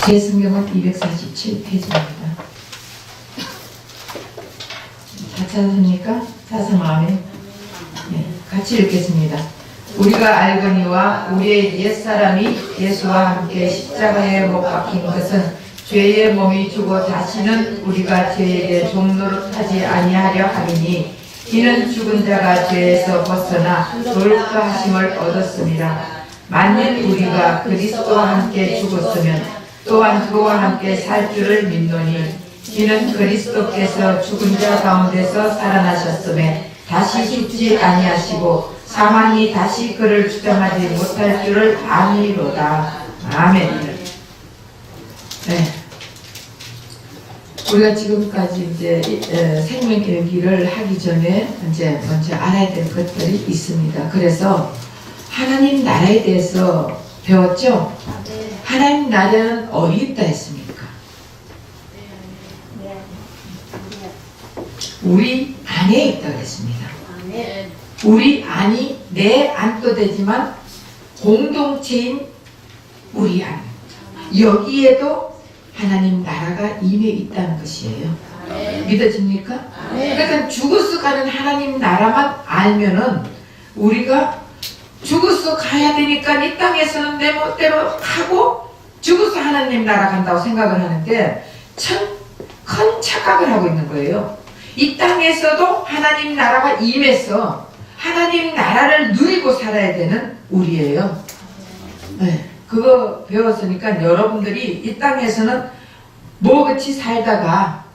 제 성경은 247페이지입니다. 다 찾았습니까? 찾으면 아멘. 네, 같이 읽겠습니다. 우리가 알거니와 우리의 옛사람이 예수와 함께 십자가에 못 박힌 것은 죄의 몸이 죽어 다시는 우리가 죄에게 종노릇하지 아니하려 하리니 이는 죽은 자가 죄에서 벗어나 거룩하 하심을 얻었습니다. 만일 우리가 그리스도와 함께 죽었으면 또한 그와 함께 살 줄을 믿노니 이는 그리스도께서 죽은 자 가운데서 살아나셨음에 다시 죽지 아니하시고 사망이 다시 그를 주장하지 못할 줄을 아니로다. 아멘. 네. 우리가 지금까지 이제 생명일기를 하기 전에 이제 먼저 알아야 될 것들이 있습니다. 그래서 하나님 나라에 대해서 배웠죠? 하나님 나라는 어디 있다 했습니까? 우리 안에 있다 그랬습니다. 우리 안이 내 안도 되지만 공동체인 우리 안, 여기에도 하나님 나라가 임해 있다는 것이에요. 믿어집니까? 그러니까 죽어서 가는 하나님 나라만 알면은 우리가 죽어서 가야 되니까 이 땅에서는 내 멋대로 하고 죽어서 하나님 나라 간다고 생각을 하는데 큰 착각을 하고 있는 거예요. 이 땅에서도 하나님 나라가 임해서 하나님 나라를 누리고 살아야 되는 우리예요. 네, 그거 배웠으니까 여러분들이 이 땅에서는 뭐같이 살다가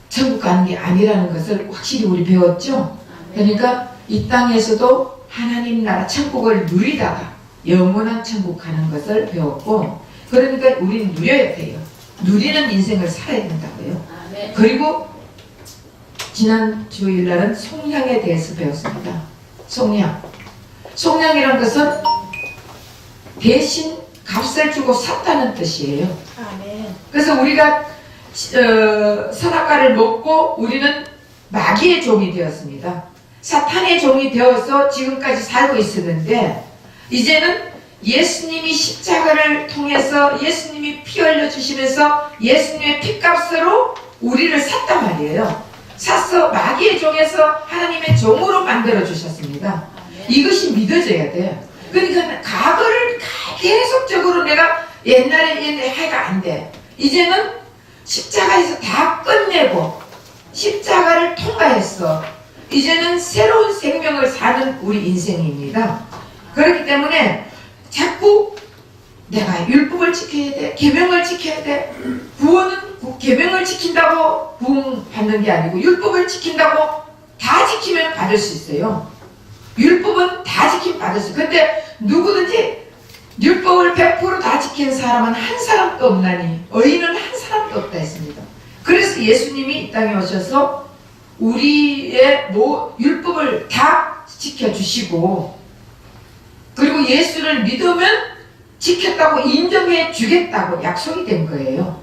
천국 가는 게 아니라는 것을 확실히 우리 배웠죠. 그러니까 이 땅에서도 하나님 나라 천국을 누리다가 영원한 천국 가는 것을 배웠고, 그러니까 우리는 누려야 돼요. 누리는 인생을 살아야 된다고요. 그리고 지난 주일날은 속량에 대해서 배웠습니다. 속량. 속량이란 것은 대신 값을 주고 샀다는 뜻이에요. 그래서 우리가 선악과를 먹고 우리는 마귀의 종이 되었습니다. 사탄의 종이 되어서 지금까지 살고 있었는데, 이제는 예수님이 십자가를 통해서 예수님이 피 흘려주시면서 예수님의 피값으로 우리를 샀단 말이에요. 사서 마귀의 종에서 하나님의 종으로 만들어 주셨습니다. 이것이 믿어져야 돼요. 그러니까 과거를 계속적으로 내가 옛날에 해가 안 돼. 이제는 십자가에서 다 끝내고 십자가를 통과했어. 이제는 새로운 생명을 사는 우리 인생입니다. 그렇기 때문에 자꾸 내가 율법을 지켜야 돼, 계명을 지켜야 돼. 구원은 계명을 지킨다고 구원 받는 게 아니고 율법을 지킨다고 다 지키면 받을 수 있어요. 율법은 다 지키면 받을 수 있어요. 근데 누구든지 율법을 100% 다 지키는 사람은 한 사람도 없나니 의인은 한 사람도 없다 했습니다. 그래서 예수님이 이 땅에 오셔서 우리의 율법을 다 지켜주시고, 그리고 예수를 믿으면 지켰다고 인정해 주겠다고 약속이 된 거예요.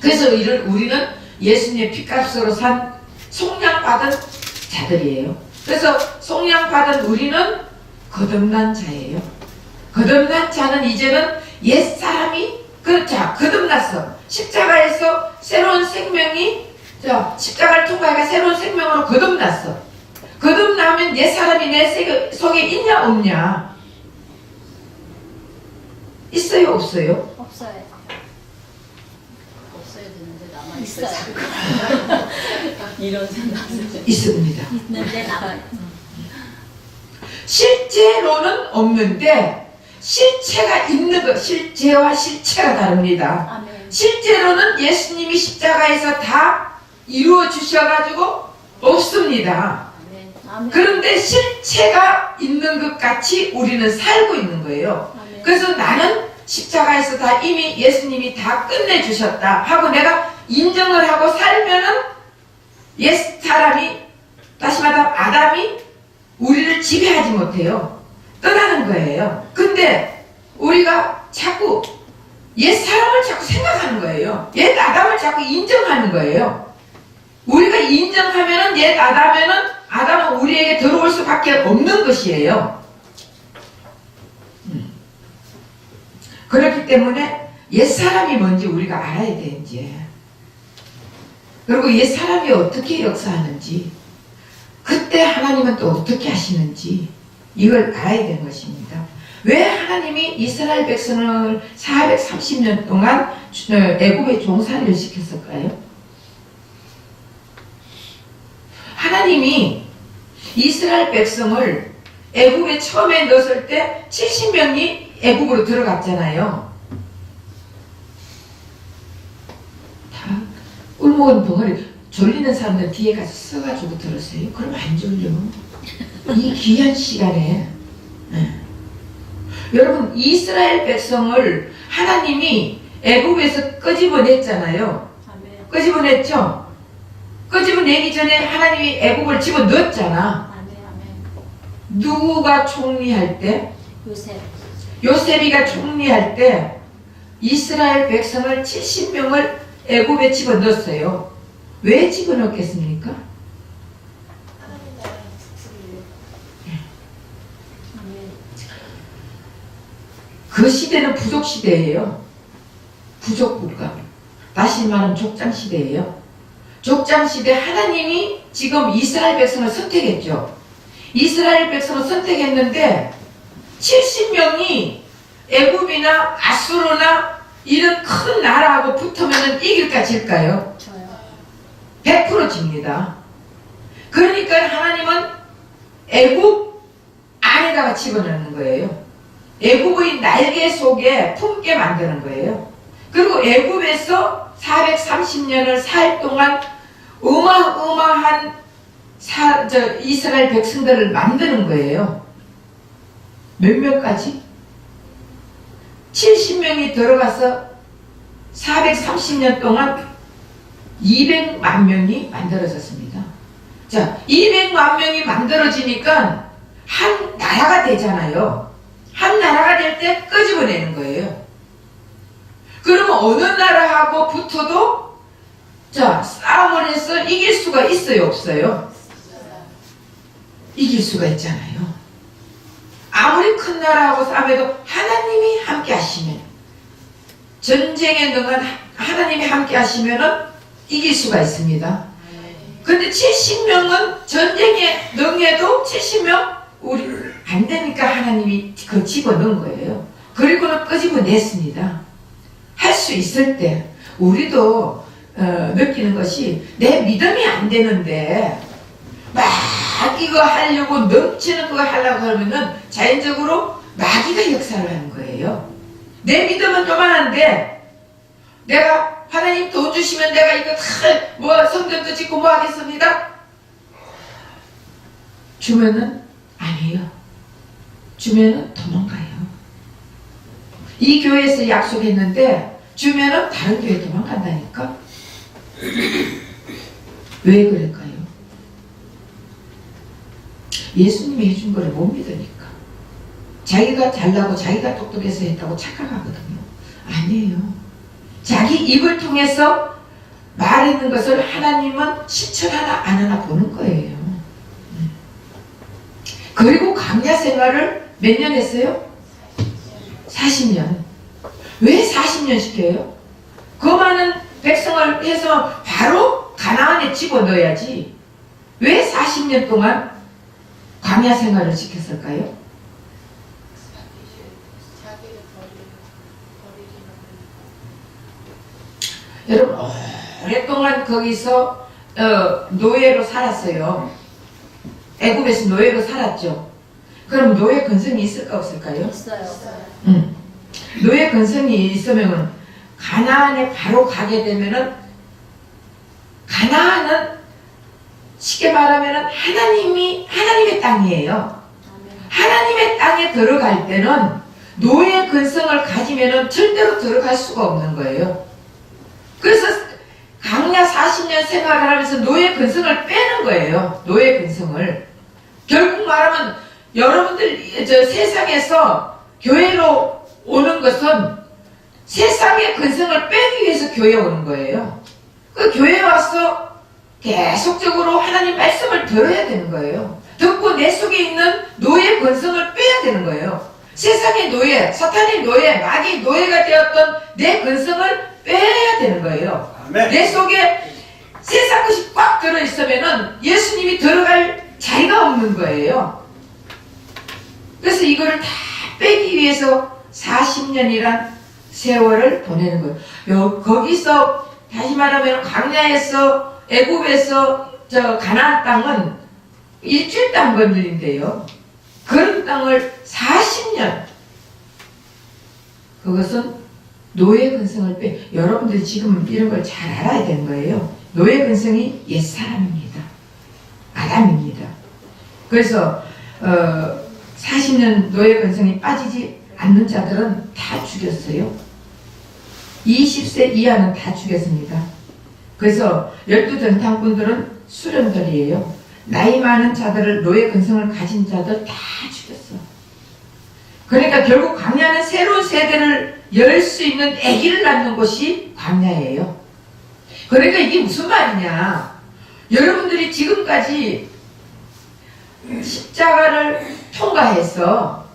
그래서 우리는 예수님의 피값으로 산 속량받은 자들이에요. 그래서 속량받은 우리는 거듭난 자예요. 거듭난 자는 이제는 옛사람이 거듭났어. 십자가에서 새로운 생명이 십자가를 통과해가 새로운 생명으로 거듭났어. 거듭나면 옛사람이 내 속에 있냐 없냐? 있어요 없어요? 없어요. 없어야 되는데 남아있어요. 이런 생각을 있습니다. 있는데 남아요. 실제로는 없는데 실체가 있는 것, 실제와 실체가 다릅니다. 아멘. 실제로는 예수님이 십자가에서 다 이루어 주셔가지고 없습니다. 아멘. 그런데 실체가 있는 것 같이 우리는 살고 있는 거예요. 아멘. 그래서 나는 십자가에서 다 이미 예수님이 다 끝내주셨다 하고 내가 인정을 하고 살면은 옛 사람이, 다시 말하면 아담이 우리를 지배하지 못해요. 떠나는 거예요. 근데 우리가 자꾸 옛 사람을 자꾸 생각하는 거예요. 옛 아담을 자꾸 인정하는 거예요. 우리가 인정하면은 옛 아담은 우리에게 들어올 수밖에 없는 것이에요. 그렇기 때문에 옛사람이 뭔지 우리가 알아야 돼, 이제. 그리고 옛사람이 어떻게 역사하는지, 그때 하나님은 또 어떻게 하시는지, 이걸 알아야 되는 것입니다. 왜 하나님이 이스라엘 백성을 430년 동안 애굽에 종살이를 시켰을까요? 하나님이 이스라엘 백성을 애굽에 처음에 넣었을 때 70명이 애굽으로 들어갔잖아요. 다 꿀먹은 벙어리 졸리는 사람들 뒤에 가서 써가지고 들었어요. 그럼 안 졸려. 이 귀한 시간에. 여러분, 이스라엘 백성을 하나님이 애굽에서 끄집어냈잖아요. 끄집어냈죠? 끄집어내기 전에 하나님이 애굽을 집어넣었잖아. 누구가 총리할 때? 요셉이가 총리할 때 이스라엘 백성을 70명을 애굽에 집어넣었어요. 왜 집어넣겠습니까? 그 시대는 부족 시대예요. 부족 국가. 다시 말하면 족장 시대예요. 족장 시대 하나님이 지금 이스라엘 백성을 선택했죠. 이스라엘 백성을 선택했는데 70명이 애굽이나 아수르나 이런 큰 나라하고 붙으면 이길까 질까요? 100% 집니다. 그러니까 하나님은 애굽 안에다가 집어넣는 거예요. 애굽의 날개 속에 품게 만드는 거예요. 그리고 애굽에서 430년을 살 동안 어마어마한 이스라엘 백성들을 만드는 거예요. 몇 명까지? 70명이 들어가서 430년 동안 200만 명이 만들어졌습니다. 자, 200만 명이 만들어지니까 한 나라가 되잖아요. 한 나라가 될 때 끄집어내는 거예요. 그러면 어느 나라하고 붙어도 자, 싸움을 해서 이길 수가 있어요, 없어요? 이길 수가 있잖아요. 아무리 큰 나라하고 싸움해도 하나님이 함께 하시면, 전쟁에 능한 하나님이 함께 하시면은 이길 수가 있습니다. 근데 70명은 전쟁에 능해도 70명 우리 안 되니까 하나님이 그 집어넣은 거예요. 그리고는 끄집어냈습니다. 할 수 있을 때 우리도 느끼는 것이 내 믿음이 안 되는데 막 이거 하려고 넘치는 그거 하려고 하면은 자연적으로 마귀가 역사를 하는 거예요. 내 믿음은 요만한데 내가 하나님 돈 주시면 내가 이거 다 성전도 짓고 뭐 하겠습니다. 주면은 아니에요. 주면은 도망가요. 이 교회에서 약속했는데 주면은 다른 교회 도망간다니까. 왜 그럴까요? 예수님이 해준 거를 못 믿으니까. 자기가 잘나고 자기가 똑똑해서 했다고 착각하거든요. 아니에요. 자기 입을 통해서 말하는 것을 하나님은 실천하나 안 하나 보는 거예요. 그리고 광야 생활을 몇 년 했어요? 40년. 왜 40년 시켜요? 그 많은 백성을 해서 바로 가나안에 집어넣어야지. 왜 40년 동안 광야 생활을 시켰을까요? 여러분 오랫동안 거기서 노예로 살았어요. 애굽에서 노예로 살았죠. 그럼 노예 근성이 있을까 없을까요? 있어요. 노예 근성이 있으면 가나안에 바로 가게 되면은 가나안은 쉽게 말하면 하나님의 땅이에요. 하나님의 땅에 들어갈 때는 노예 근성을 가지면은 절대로 들어갈 수가 없는 거예요. 그래서 광야 40년 생활을 하면서 노예 근성을 빼는 거예요. 노예 근성을. 결국 말하면 여러분들 세상에서 교회로 오는 것은 세상의 근성을 빼기 위해서 교회에 오는 거예요. 그 교회에 와서 계속적으로 하나님 말씀을 들어야 되는 거예요. 듣고 내 속에 있는 노예 근성을 빼야 되는 거예요. 세상의 노예, 사탄의 노예, 마귀의 노예가 되었던 내 근성을 빼야 되는 거예요. 아멘. 내 속에 세상 것이 꽉 들어있으면은 예수님이 들어갈 자리가 없는 거예요. 그래서 이거를 다 빼기 위해서 40년이란 세월을 보내는 거예요. 거기서 다시 말하면 광야에서 애굽에서 저 가나안 땅은 일주일 땅 걸린대요. 그런 땅을 40년. 그것은 노예 근성을 빼. 여러분들이 지금 이런 걸 잘 알아야 되는 거예요. 노예 근성이 옛사람입니다. 아담입니다. 그래서 40년 노예 근성이 빠지지 않는 자들은 다 죽였어요. 20세 이하는 다 죽였습니다. 그래서 12전탕꾼들은 수련들이에요. 나이 많은 자들을 노예 근성을 가진 자들 다 죽였어. 그러니까 결국 광야는 새로운 세대를 열 수 있는 아기를 낳는 곳이 광야예요. 그러니까 이게 무슨 말이냐. 여러분들이 지금까지 십자가를 통과해서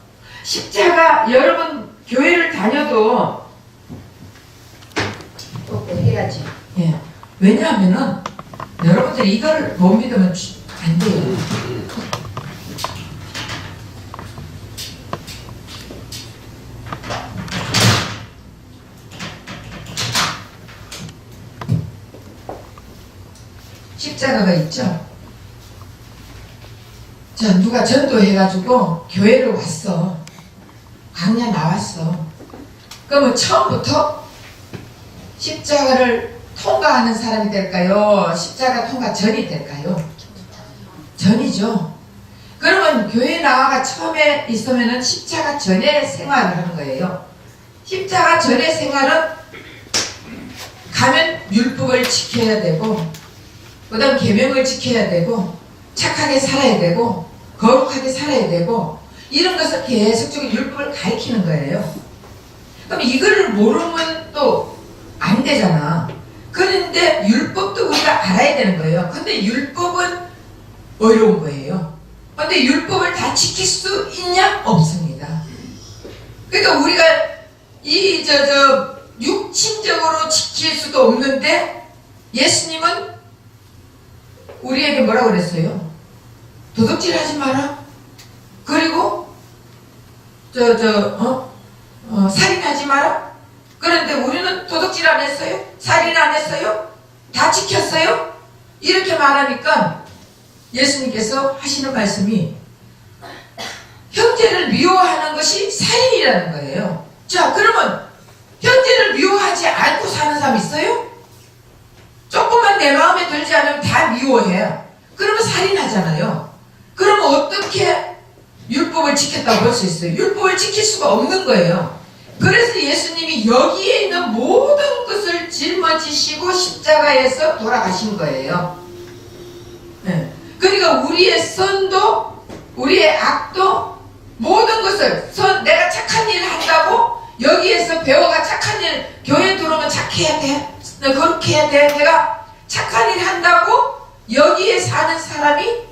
십자가 여러분 교회를 다녀도 또 해야지. 예. 왜냐하면은 여러분들이 이걸 못 믿으면 안 돼요. 십자가가 있죠. 자, 누가 전도해가지고 교회를 왔어. 광야 나왔어. 그러면 처음부터 십자가를 통과하는 사람이 될까요? 십자가 통과 전이 될까요? 전이죠. 그러면 교회 나와가 처음에 있으면은 십자가 전의 생활을 하는 거예요. 십자가 전의 생활은 가면 율법을 지켜야 되고, 그 다음 계명을 지켜야 되고, 착하게 살아야 되고, 거룩하게 살아야 되고, 이런 것을 계속적으로 율법을 가르치는 거예요. 그럼 이거를 모르면 또 안 되잖아. 그런데 율법도 우리가 알아야 되는 거예요. 근데 율법은 어려운 거예요. 근데 율법을 다 지킬 수 있냐? 없습니다. 그러니까 우리가 육신적으로 지킬 수도 없는데 예수님은 우리에게 뭐라고 그랬어요? 도둑질 하지 마라. 그리고 살인하지 마라. 그런데 우리는 도둑질 안 했어요? 살인 안 했어요? 다 지켰어요? 이렇게 말하니까 예수님께서 하시는 말씀이 형제를 미워하는 것이 살인이라는 거예요. 자, 그러면 형제를 미워하지 않고 사는 사람 있어요? 조금만 내 마음에 들지 않으면 다 미워해. 그러면 살인하잖아요. 그러면 어떻게 율법을 지켰다고 볼 수 있어요? 율법을 지킬 수가 없는 거예요. 그래서 예수님이 여기에 있는 모든 것을 짊어지시고 십자가에서 돌아가신 거예요. 네. 그러니까 우리의 선도, 우리의 악도, 모든 것을 내가 착한 일을 한다고 여기에서 배워가 착한 일, 교회 들어오면 착해야 돼, 거룩해야 돼, 내가 착한 일 한다고 여기에 사는 사람이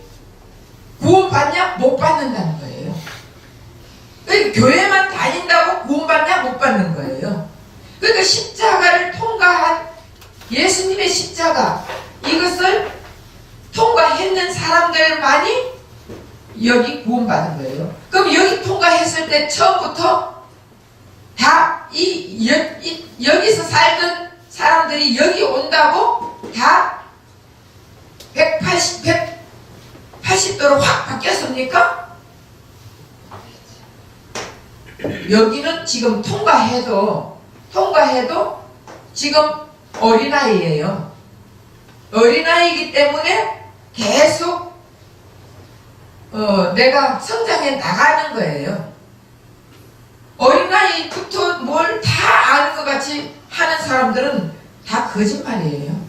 구원받냐? 못 받는다는 거예요. 그러니까 교회만 다닌다고 구원받냐? 못 받는 거예요. 그러니까 십자가를 통과한 예수님의 십자가, 이것을 통과했는 사람들만이 여기 구원받은 거예요. 그럼 여기 통과했을 때 처음부터 다 여기서 살던 사람들이 여기 온다고 다 180도로 확 바뀌었습니까? 여기는 지금 통과해도 지금 어린아이예요. 어린아이이기 때문에 계속 내가 성장해 나가는 거예요. 어린아이부터 뭘 다 아는 것 같이 하는 사람들은 다 거짓말이에요.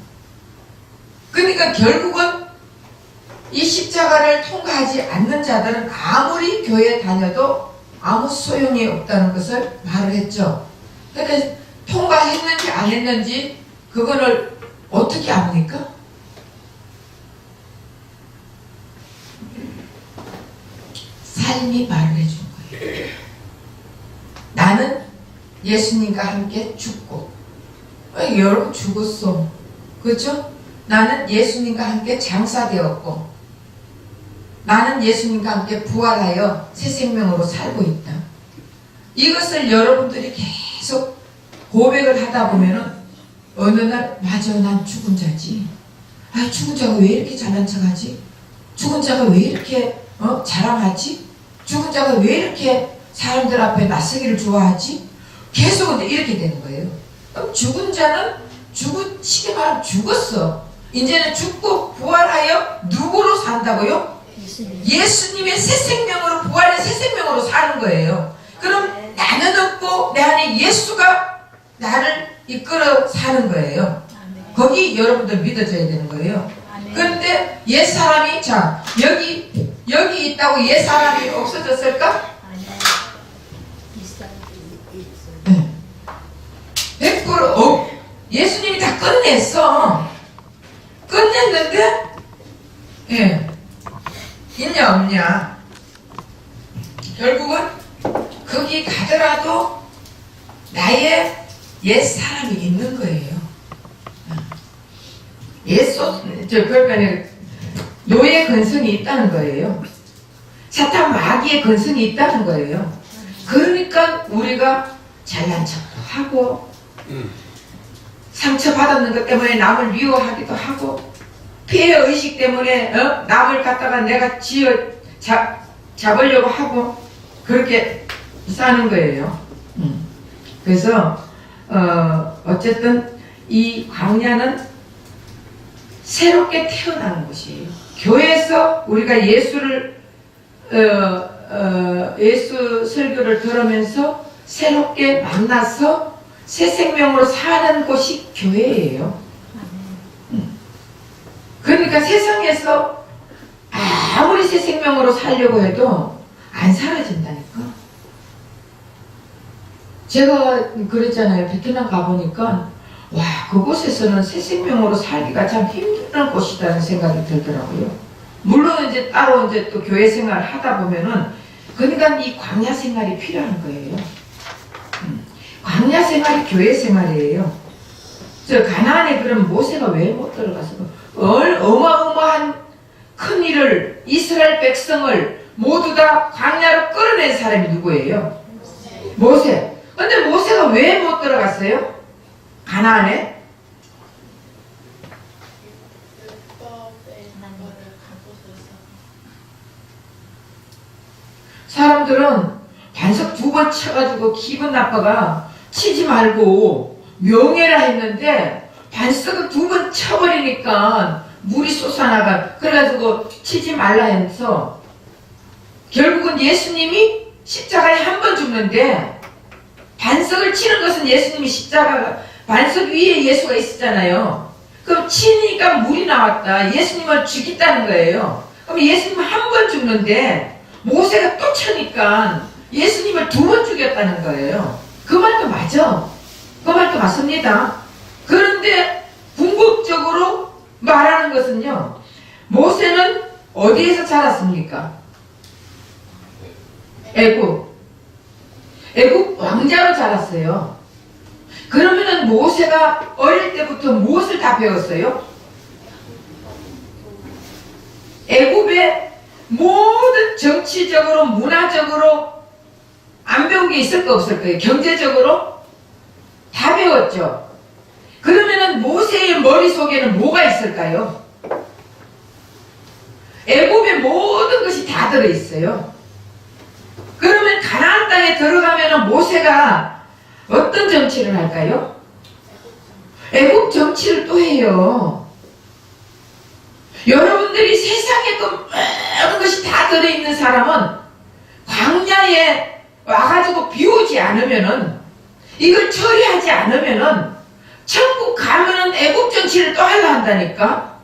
그러니까 결국은 이 십자가를 통과하지 않는 자들은 아무리 교회 다녀도 아무 소용이 없다는 것을 말을 했죠. 그러니까 통과했는지 안 했는지 그거를 어떻게 압니까? 삶이 말을 해준 거예요. 예수님과 함께 죽고, 여러분 죽었어. 그렇죠? 나는 예수님과 함께 장사되었고, 나는 예수님과 함께 부활하여 새 생명으로 살고 있다. 이것을 여러분들이 계속 고백을 하다 보면은 어느 날, 맞아, 난 죽은 자지. 아, 죽은 자가 왜 이렇게 잘난 척하지? 죽은 자가 왜 이렇게 자랑하지? 죽은 자가 왜 이렇게 사람들 앞에 낯서기를 좋아하지? 계속 이렇게 되는 거예요. 그럼 죽은 자는 쉽게 말하면 죽었어. 이제는 죽고 부활하여 누구로 산다고요? 예수님의 새 생명으로, 부활의 새 생명으로 사는 거예요. 그럼 나는 없고 내 안에 예수가 나를 이끌어 사는 거예요. 거기 여러분들 믿어줘야 되는 거예요. 그런데 옛사람이, 자, 여기 있다고 옛사람이 없어졌을까? 네. 100% 예수님이 다 끝냈어. 끝냈는데, 예. 있냐 없냐? 결국은 거기 가더라도 나의 옛사람이 있는 거예요. 그러니까 노예 근성이 있다는 거예요. 사탄 마귀의 근성이 있다는 거예요. 그러니까 우리가 잘난 척도 하고, 상처받았는 것 때문에 남을 미워하기도 하고, 피해의식 때문에 남을 갖다가 내가 잡으려고 하고, 그렇게 사는 거예요. 그래서 어쨌든 이 광야는 새롭게 태어나는 곳이에요. 교회에서 우리가 예수를 예수 설교를 들으면서 새롭게 만나서 새 생명으로 사는 곳이 교회예요. 그러니까 세상에서 아무리 새 생명으로 살려고 해도 안 사라진다니까. 제가 그랬잖아요. 베트남 가보니까 와, 그곳에서는 새 생명으로 살기가 참 힘든 곳이라는 생각이 들더라고요. 물론 이제 따로 이제 또 교회 생활을 하다 보면은, 그러니까 이 광야 생활이 필요한 거예요. 광야 생활이 교회 생활이에요. 저 가나안에 그럼 모세가 왜 못 들어가서 어마어마한 큰 일을, 이스라엘 백성을 모두 다 광야로 끌어낸 사람이 누구예요? 모세. 근데 모세가 왜 못 들어갔어요? 가나안에? 사람들은 반석 2번 쳐가지고 기분 나빠가 치지 말고 명예라 했는데, 반석을 2번 쳐버리니까 물이 솟아나가, 그래가지고 치지 말라 해서 결국은 예수님이 십자가에 한 번 죽는데, 반석을 치는 것은 예수님이 반석 위에 예수가 있었잖아요. 그럼 치니까 물이 나왔다. 예수님을 죽였다는 거예요. 그럼 예수님은 한 번 죽는데 모세가 또 쳐니까 예수님을 2번 죽였다는 거예요. 그 말도 맞아. 그 말도 맞습니다. 그런데 궁극적으로 말하는 것은요, 모세는 어디에서 자랐습니까? 애굽 왕자로 자랐어요. 그러면은 모세가 어릴 때부터 무엇을 다 배웠어요? 애굽의 모든 정치적으로, 문화적으로 안 배운 게 있을 거 없을 거예요. 경제적으로 다 배웠죠. 그러면은 모세의 머릿속에는 뭐가 있을까요? 애굽의 모든 것이 다 들어있어요. 그러면 가나안 땅에 들어가면은 모세가 어떤 정치를 할까요? 애국 정치를 또 해요. 여러분들이 세상에 그 모든 것이 다 들어있는 사람은 광야에 와가지고 비우지 않으면은, 이걸 처리하지 않으면은 천국 가면은 애국 정치를 또 하려 한다니까.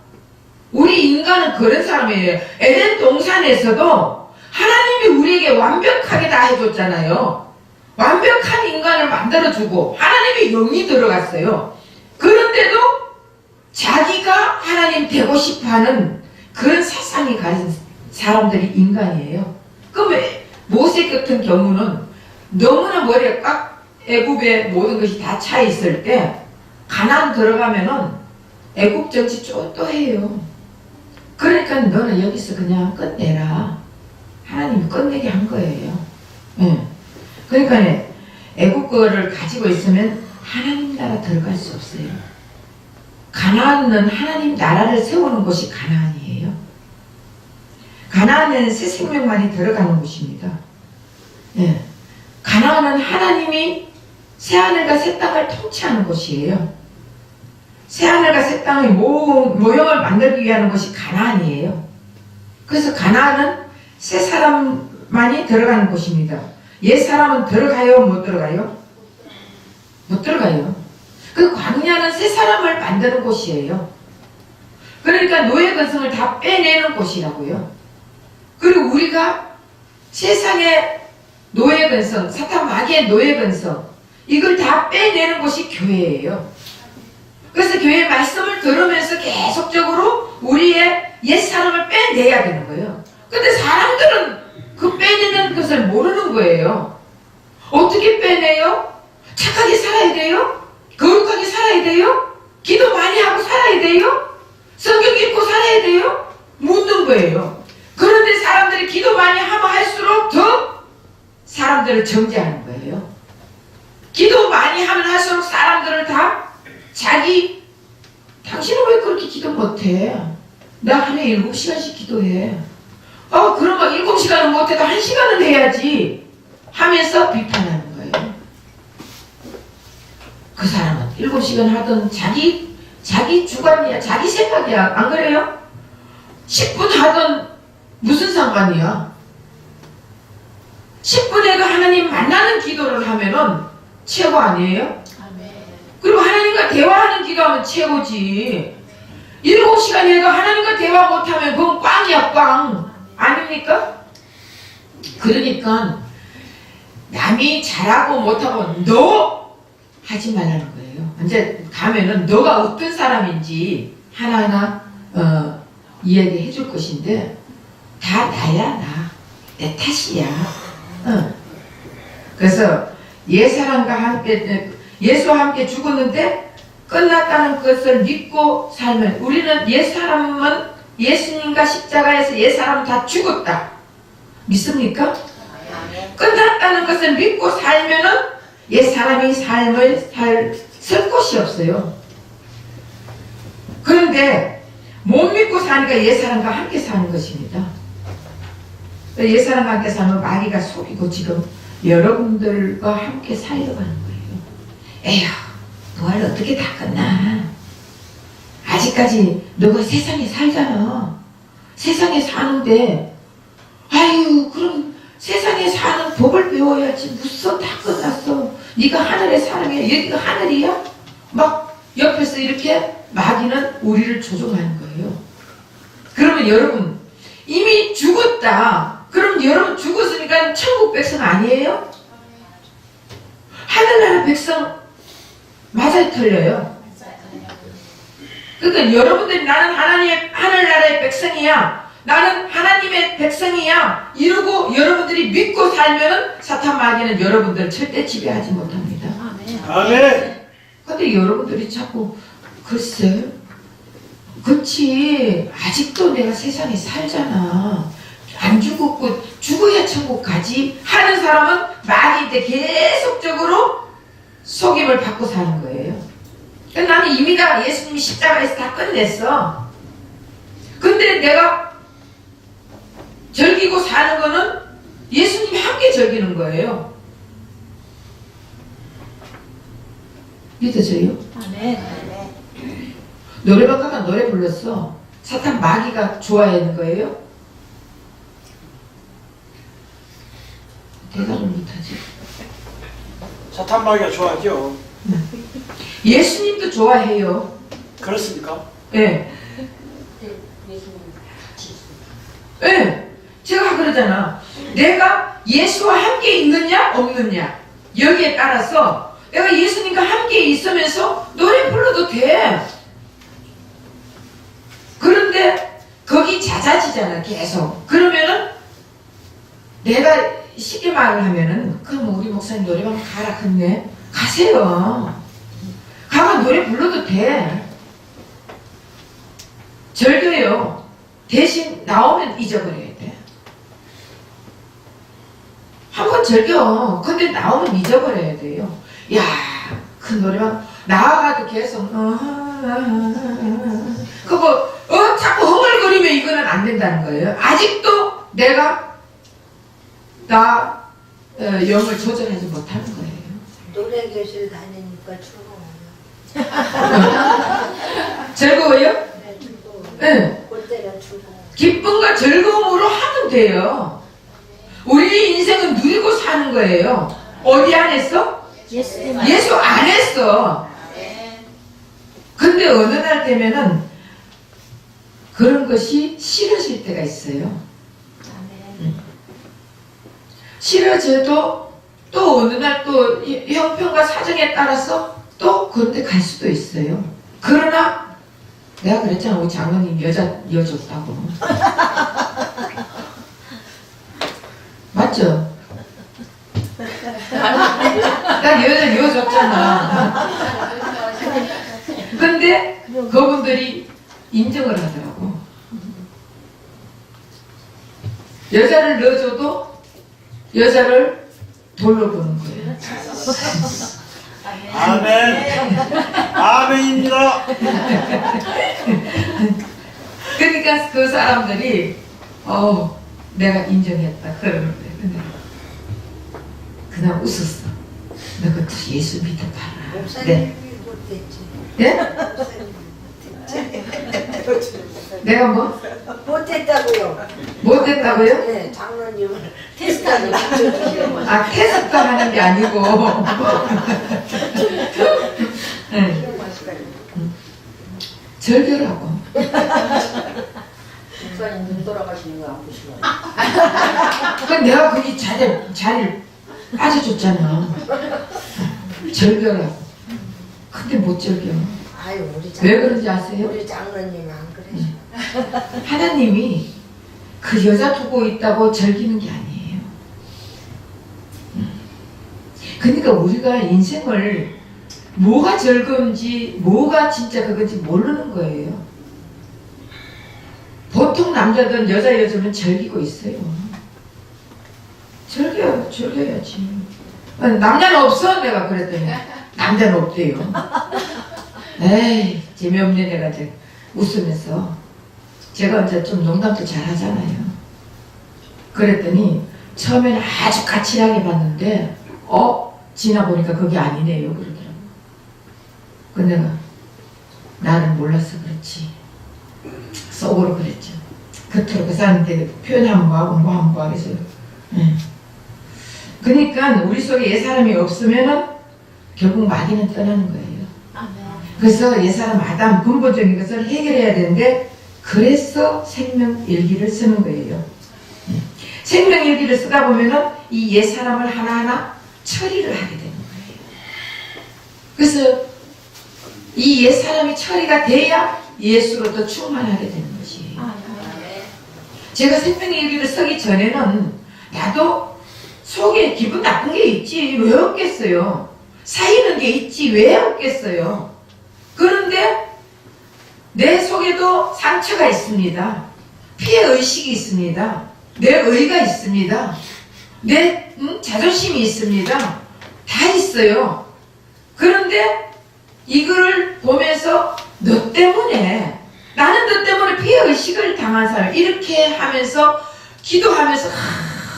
우리 인간은 그런 사람이에요. 에덴 동산에서도 하나님이 우리에게 완벽하게 다 해줬잖아요. 완벽한 인간을 만들어주고 하나님의 영이 들어갔어요. 그런데도 자기가 하나님 되고 싶어하는 그런 세상이 가진 사람들이 인간이에요. 그럼 왜 모세 같은 경우는 너무나 머리가 꽉 애굽의 모든 것이 다 차 있을 때 가나안 들어가면은 애굽 정치 쪼또해요. 그러니까 너는 여기서 그냥 끝내라. 하나님이 끝내게 한 거예요. 그러니까 애굽 거를 가지고 있으면 하나님 나라 들어갈 수 없어요. 가나안은 하나님 나라를 세우는 곳이 가나안이에요. 가나안은 새 생명만이 들어가는 곳입니다. 가나안은 하나님이 새하늘과 새 땅을 통치하는 곳이에요. 새하늘과 새 땅의 모형을 만들기 위한 곳이 가나안이에요. 그래서 가나안은 새 사람만이 들어가는 곳입니다. 옛 사람은 들어가요? 못 들어가요? 못 들어가요. 그 광야는 새 사람을 만드는 곳이에요. 그러니까 노예 근성을 다 빼내는 곳이라고요. 그리고 우리가 세상의 노예 근성, 사탄 마귀의 노예 근성, 이걸 다 빼내는 곳이 교회예요. 그래서 교회의 말씀을 들으면서 계속적으로 우리의 옛 사람을 빼내야 되는 거예요. 근데 사람들은 그 빼내는 것을 모르는 거예요. 어떻게 빼내요? 착하게 살아야 돼요? 거룩하게 살아야 돼요? 기도 많이 하고 살아야 돼요? 성경 읽고 살아야 돼요? 묻는 거예요. 그런데 사람들이 기도 많이 하면 할수록 더 사람들을 정죄하는 거예요. 기도 많이 하면 할수록 사람들을 다 당신은 왜 그렇게 기도 못해? 나 하루에 7시간씩 기도해. 그러면 7시간은 못해도 1시간은 해야지 하면서 비판하는 거예요. 그 사람은 7시간 하던 자기 주관이야, 자기 생각이야. 안 그래요? 10분 하던 무슨 상관이야? 10분에 그 하나님 만나는 기도를 하면은 최고 아니에요? 그리고 하나님과 대화하는 기도하면 최고지. 7시간 해도 하나님과 대화 못하면 그건 꽝이야, 꽝. 아닙니까? 그러니까 남이 잘하고 못하고 너 하지 말라는 거예요. 이제 가면은 너가 어떤 사람인지 하나하나 이야기해 줄 것인데 다 나야, 나. 내 탓이야. 그래서 옛사람과 함께 예수와 함께 죽었는데 끝났다는 것을 믿고 살면 우리는 옛사람은 예수님과 십자가에서 옛사람은 다 죽었다. 믿습니까? 끝났다는 것을 믿고 살면은 옛사람이 삶을 쓸 곳이 없어요. 그런데 못 믿고 사니까 옛사람과 함께 사는 것입니다. 옛사람과 함께 살면 마귀가 속이고 지금 여러분들과 함께 살려고 하는 거예요. 에휴, 부활 어떻게 다 끝나? 아직까지 너가 세상에 살잖아. 세상에 사는데 아유 그럼 세상에 사는 법을 배워야지. 무슨 다 끝났어. 네가 하늘에 사는 게 여기가 하늘이야? 막 옆에서 이렇게 마귀는 우리를 조종하는 거예요. 그러면 여러분 이미 죽었다. 그럼 여러분 죽었으니까 천국 백성 아니에요? 하늘나라 백성 맞아요, 틀려요? 그러니까 여러분들이 나는 하나님의 하늘나라의 백성이야, 나는 하나님의 백성이야 이러고 여러분들이 믿고 살면은 사탄 마귀는 여러분들을 절대 지배하지 못합니다. 아멘. 근데 여러분들이 자꾸 글쎄 그치 아직도 내가 세상에 살잖아, 안 죽었고 죽어야 천국 가지 하는 사람은 마귀한테 계속적으로 속임을 받고 사는 거예요. 나는 이미 다 예수님이 십자가에서 다 끝냈어. 근데 내가 즐기고 사는 거는 예수님이 함께 즐기는 거예요. 믿어져요? 아멘. 노래방 가면 노래 불렀어. 사탄 마귀가 좋아하는 거예요? 대답을 못하지. 사탄 마귀가 좋아하죠. 예수님도 좋아해요. 그렇습니까? 예. 예. 제가 그러잖아. 내가 예수와 함께 있느냐 없느냐 여기에 따라서 내가 예수님과 함께 있으면서 노래 불러도 돼. 그런데 거기 잦아지잖아 계속. 그러면은 내가 쉽게 말을 하면은 그럼 우리 목사님 노래방 가라 했네. 가세요. 가면 노래 불러도 돼. 절교요. 대신 나오면 잊어버려야 돼. 한번 절교. 근데 나오면 잊어버려야 돼요. 야, 그 노래방 나와가도 계속 그거 자꾸 흥얼거리면 이거는 안 된다는 거예요. 아직도 내가 영을 조절하지 못하는 거예요. 노래 교실 다니니까 즐거워요. 즐거워요? 네, 즐거워요. 네. 그때가 즐거워요. 기쁨과 즐거움으로 하면 돼요. 우리 인생은 누리고 사는 거예요. 어디 안에서? 예수 안에서. 근데 어느 날 되면은 그런 것이 싫어질 때가 있어요. 싫어져도 또 어느 날 또 형편과 사정에 따라서 또 그런데 갈 수도 있어요. 그러나 내가 그랬잖아. 우리 장로님 여자 이어줬다고. 맞죠? 난 여자 이어줬잖아. 근데 그분들이 인정을 하더라고. 여자를 넣어줘도 여자를 돌로 보는 거예요. 아멘. 아멘입니다. 그러니까 그 사람들이 내가 인정했다 그러는데 그냥 웃었어. 너 그것도 예수 믿어봐라. 목사님이 못했지. 예? 못했지. 내가 뭐? 못했다고요. 못했다고요? 네, 장로님을 테스트하는 거죠. 아, 테스트 하는 게 아니고. 네. 절교라고. 목사님 눈 돌아가시는 거 안 보시나요? 그 내가 거기 자리를 빠져줬잖아. 절교라고. 근데 못 절교. 아유, 우리 왜 그런지 아세요? 우리 장로님 안 그러셔. 하나님이 그 여자 두고 있다고 절기는 게 아니에요. 그러니까 우리가 인생을 뭐가 즐거운지 뭐가 진짜 그건지 모르는 거예요. 보통 남자들은 여자 여자는 즐기고 있어요. 즐겨야지. 남자는 없어? 내가 그랬더니 남자는 없대요. 에이, 재미없네. 내가 이제 웃으면서 제가 이제 좀 농담도 잘 하잖아요. 그랬더니 처음에는 아주 까칠하게 봤는데 지나보니까 그게 아니네요 그러더라고. 근데 내가 나를 몰라서 그렇지 속으로 그랬죠. 겉으로 그 사람한테 표현하면 뭐하고 뭐하면 뭐하고 해서. 그러니까 우리 속에 옛사람이 없으면은 결국 마귀는 떠나는 거예요. 그래서 옛사람 아담 근본적인 것을 해결해야 되는데 그래서 생명일기를 쓰는 거예요. 생명일기를 쓰다 보면은 이 옛사람을 하나하나 처리를 하게 되는 거예요. 그래서 이 옛사람이 처리가 돼야 예수로 또 충만하게 되는 것이에요. 제가 생명일기를 쓰기 전에는 나도 속에 기분 나쁜 게 있지 왜 없겠어요. 쌓이는 게 있지 왜 없겠어요. 그런데 내 속에도 상처가 있습니다. 피해의식이 있습니다. 내 의가 있습니다. 내 자존심이 있습니다. 다 있어요. 그런데 이거를 보면서 너 때문에 나는 너 때문에 피해의식을 당한 사람 이렇게 하면서 기도하면서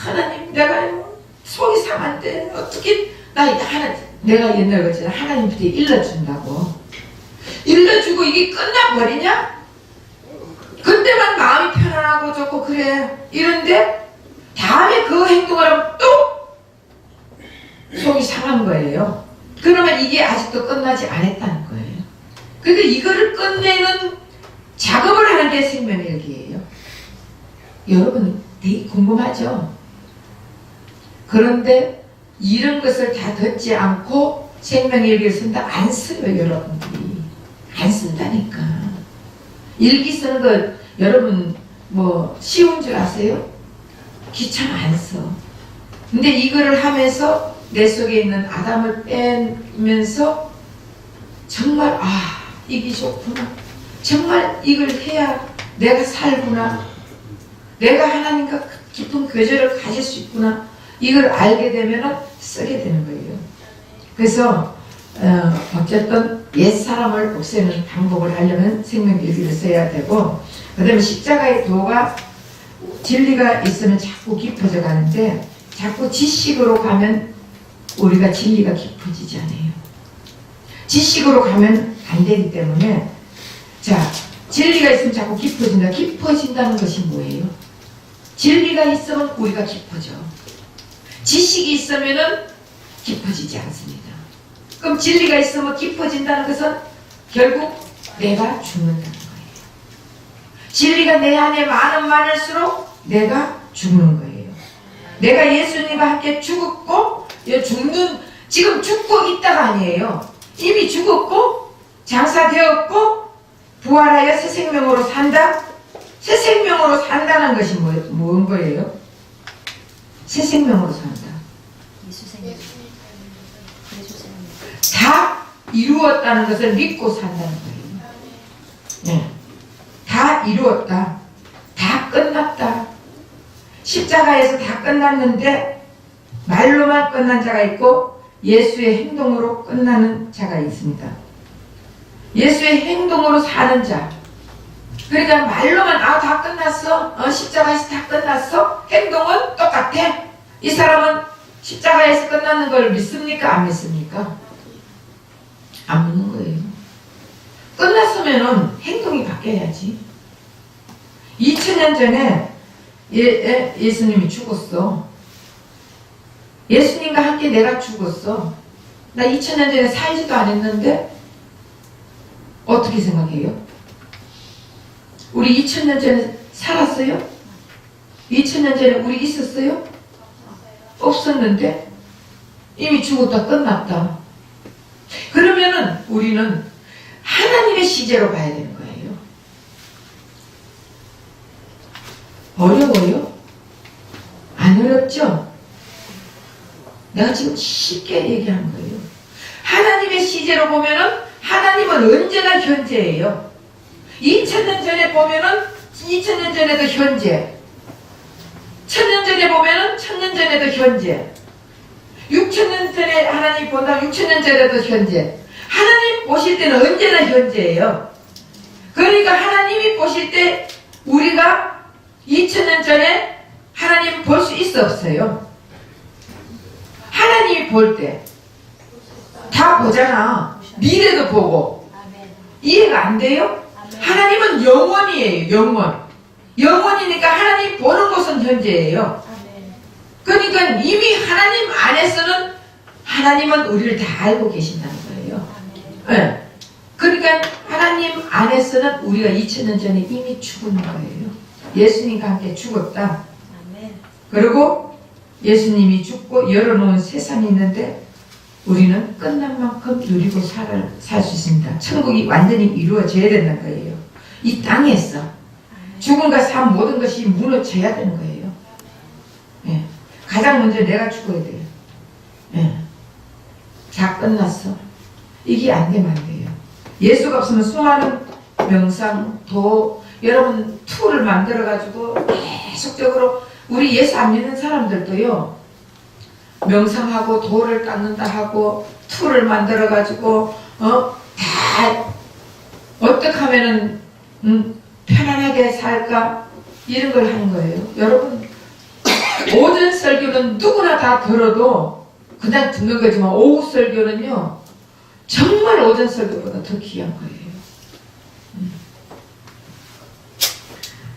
하나님 내가 속이 상한데 어떻게 내가 옛날 그랬잖아. 하나님한테 일러준다고. 일러주고 이게 끝나버리냐? 그때만 마음이 편안하고 좋고 그래. 이런데 다음에 그 행동을 하면 또 속이 상한 거예요. 그러면 이게 아직도 끝나지 않았다는 거예요. 그러니까 이거를 끝내는 작업을 하는 게 생명일기예요. 여러분 되게 궁금하죠? 그런데 이런 것을 다 듣지 않고 생명일기를 쓴다? 안 써요 여러분들이. 안 쓴다니까. 일기 쓰는 거 여러분 뭐 쉬운 줄 아세요? 귀찮아 안 써. 근데 이거를 하면서 내 속에 있는 아담을 빼면서 정말 이게 좋구나, 정말 이걸 해야 내가 살구나, 내가 하나님과 깊은 교제를 가질 수 있구나, 이걸 알게 되면 쓰게 되는 거예요. 그래서 어쨌든 옛사람을 없애는 방법을 하려면 생명기를 써야 되고, 그 다음에 십자가의 도가 진리가 있으면 자꾸 깊어져 가는데, 자꾸 지식으로 가면 우리가 진리가 깊어지지 않아요. 지식으로 가면 안 되기 때문에, 자, 진리가 있으면 자꾸 깊어진다. 깊어진다는 것이 뭐예요? 진리가 있으면 우리가 깊어져. 지식이 있으면은 깊어지지 않습니다. 그럼 진리가 있으면 깊어진다는 것은 결국 내가 죽는다는 거예요. 진리가 내 안에 많을수록 내가 죽는 거예요. 내가 예수님과 함께 죽었고, 지금 죽고 있다가 아니에요. 이미 죽었고, 장사되었고, 부활하여 새 생명으로 산다? 새 생명으로 산다는 것이 뭔 거예요? 새 생명으로 산다. 다 이루었다는 것을 믿고 산다는 거예요. 네. 다 이루었다. 다 끝났다. 십자가에서 다 끝났는데 말로만 끝난 자가 있고 예수의 행동으로 끝나는 자가 있습니다. 예수의 행동으로 사는 자. 그러니까 말로만 다 끝났어. 십자가에서 다 끝났어. 행동은 똑같아. 이 사람은 십자가에서 끝나는 걸 믿습니까? 안 믿습니까? 안 믿는 거예요. 끝났으면은 행동이 바뀌어야지. 2000년 전에 예수님이 죽었어. 예수님과 함께 내가 죽었어. 나 2000년 전에 살지도 않았는데 어떻게 생각해요? 우리 2000년 전에 살았어요? 2000년 전에 우리 있었어요? 없었는데 이미 죽었다 끝났다. 그러면은 우리는 하나님의 시제로 봐야 되는 거예요. 어려워요? 안 어렵죠? 내가 지금 쉽게 얘기하는 거예요. 하나님의 시제로 보면은 하나님은 언제나 현재예요. 2000년 전에 보면은 2000년 전에도 현재, 1000년 전에 보면은 1000년 전에도 현재, 6000년 전에 하나님 본다면 6000년 전에도 현재. 하나님 보실 때는 언제나 현재예요. 그러니까 하나님이 보실 때 우리가 2000년 전에 하나님 볼 수 있어 없어요? 하나님이 볼 때 다 보잖아. 미래도 보고. 이해가 안 돼요? 하나님은 영원이에요. 영원이니까 하나님 보는 것은 현재예요. 그러니까 이미 하나님 안에서는 하나님은 우리를 다 알고 계신다는 거예요. 네. 그러니까 하나님 안에서는 우리가 2000년 전에 이미 죽은 거예요. 예수님과 함께 죽었다. 그리고 예수님이 죽고 열어놓은 세상이 있는데 우리는 끝난 만큼 누리고 살 수 있습니다. 천국이 완전히 이루어져야 된다는 거예요. 이 땅에서 죽음과 삶 모든 것이 무너져야 되는 거예요. 네. 가장 먼저 내가 죽어야 돼요. 네. 다 끝났어. 이게 안 되면 안 돼요. 예수가 없으면 수많은 명상, 도, 여러분 툴을 만들어가지고 계속적으로 우리 예수 안 믿는 사람들도요, 명상하고 도를 닦는다 하고 툴을 만들어가지고 다 어떻게 하면은 편안하게 살까 이런 걸 하는 거예요. 여러분 오전 설교는 누구나 다 들어도 그냥 듣는 거지만 오후 설교는요 정말 오전 설교보다 더 귀한 거예요.